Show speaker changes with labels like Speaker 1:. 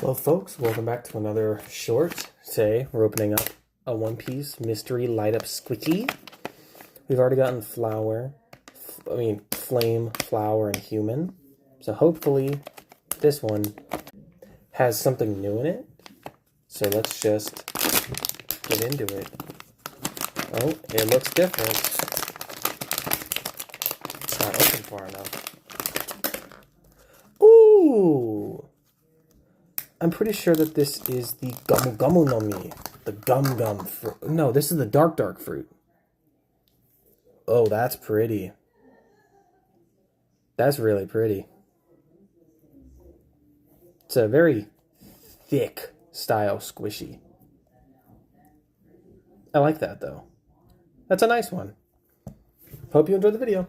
Speaker 1: Well, folks, welcome back to another short. Today, we're opening up a One Piece Mystery Light Up Squishy. We've already gotten Flame, Flower, and Human. So hopefully, this one has something new in it. So let's just get into it. Oh, it looks different. It's not open far enough. Ooh! I'm pretty sure that this is the Gumu Gumu no Mi. The Gum Gum fruit. No, this is the Dark fruit. Oh, that's pretty. That's really pretty. It's a very thick style squishy. I like that, though. That's a nice one. Hope you enjoyed the video.